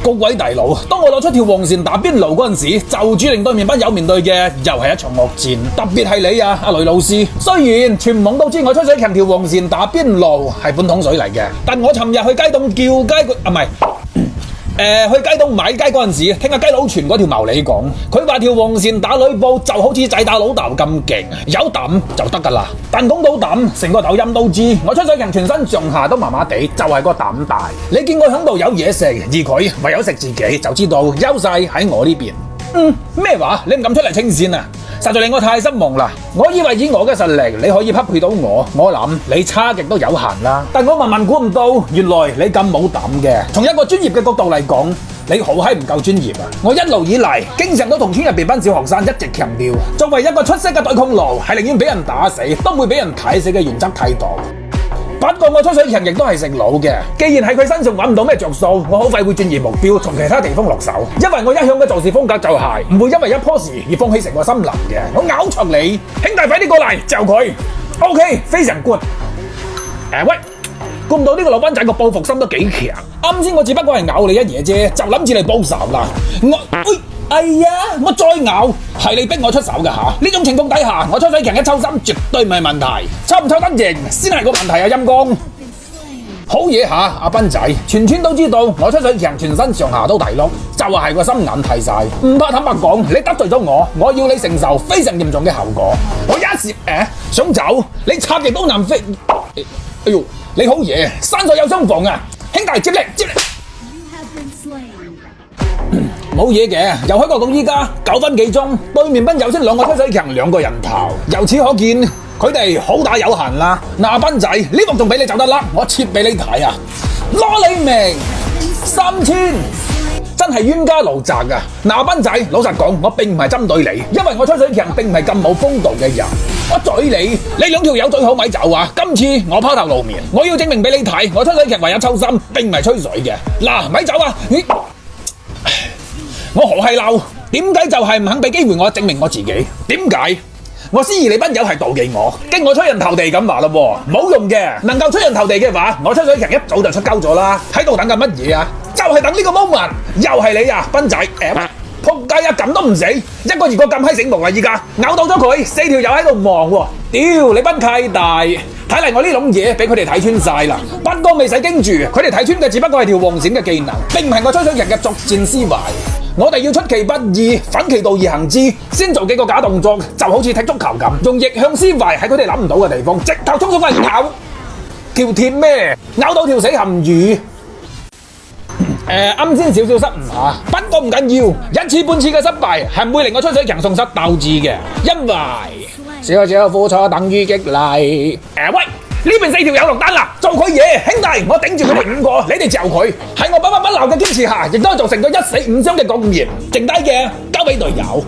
各位大佬，當我攞出條黃線打邊爐嗰陣時，就注定對面班友面對嘅又係一場惡戰。特別係你啊，阿雷老師。雖然全網都知我吹水強條黃線打邊爐係半桶水嚟嘅，但我尋日去街檔叫雞去街檔買雞嗰陣時，聽阿雞佬傳嗰條茂利講，佢話條黃線打呂布就好似仔打老豆咁勁，有膽就得噶啦。但講到膽，成個抖音都知，我吹水強全身上下都麻麻地，就係個膽大。你見我響度有嘢食，而佢唯有食自己，就知道優勢喺我呢邊。咩話？你唔敢出嚟清線啊？實在令我太失望啦！我以為以我嘅實力，你可以匹配到我諗你差極都有限啦。但我萬估唔到，原來你咁冇膽嘅。從一個專業嘅角度嚟講，你好閪唔夠專業啊！我一路以嚟，經常都同村入邊班小學生一直強調，作為一個出色嘅對抗奴，係寧願俾人打死，都唔會俾人睇死嘅原則態度。不過我吹水強亦都係食腦嘅，既然喺佢身上揾唔到咩着數，我好快會轉移目標，從其他地方落手。因為我一向嘅做事風格就係唔會因為一棵樹而放棄成個森林嘅。我咬錯你，兄弟快啲過嚟就佢。OK， 非常 good。喂，估唔到呢個老班仔個報復心都幾強。啱先我只不過係咬你一嘢啫，就諗住嚟報仇啦。哎呀，我再咬，係你逼我出手㗎吓！呢種情況底下，我吹水強一抽心絕對唔係問題，抽唔抽得贏先係個問題啊！陰公，好嘢吓，阿斌仔，全村都知道我吹水強，全身上下都大碌，就係個心眼睇晒。唔怕坦白講，你得罪咗我要你承受非常嚴重嘅後果。我一時想走，你插極都難飛。哎呦，你好嘢，山水有相逢啊！兄弟接力！冇嘢嘅，由開國到依家9分幾鐘，對面班友先兩個吹水強2個人頭，由此可見佢哋好打有限啦。嗱，斌仔呢幕仲俾你走得甩，我切俾你睇啊！攞你命3000，真係冤家路窄啊！嗱，斌仔老實講，我並唔係針對你，因為我吹水強並唔係咁冇風度嘅人。我嘴你兩條友最好咪走啊！今次我拋頭露面，我要證明俾你睇，我吹水強唯有抽心，並唔係吹水嘅。嗱，咪走啊！我何係嬲？點解就係唔肯俾機會我證明我自己？點解？我思疑你班友係妒忌我，驚我出人頭地咁話咯，冇用嘅。能夠出人頭地嘅話，我吹水強一早就出鳩咗啦。喺度等緊乜嘢啊？就係等呢個 moment， 又係你啊，斌仔！仆街啊，咁都唔死，一個二個咁閪醒目啊！依家咬到咗佢，4條友喺度望喎。屌，你班契大，睇嚟我呢種嘢俾佢哋睇穿晒啦。不過未使驚住，佢哋睇穿嘅只不過係條黃線嘅技能，並唔係我吹水強嘅作戰思維。我哋要出其不意，反其道而行之，先做幾個假動作，就好似踢足球咁，用逆向思維喺佢哋諗唔到嘅地方，直頭衝上去咬條鐵咩？咬到條死鹹魚。啱先少少失誤嚇，不過唔緊要，1次半次嘅失敗係唔會令我吹水強喪失鬥志嘅，因為少少付出等於激勵。喂！呢邊4條友落單啦，做佢嘢，兄弟，我頂住佢哋5個，你哋嚼佢。喺我不屈不撓嘅堅持下，亦都造成咗1死5傷嘅局面，剩低嘅交俾隊友。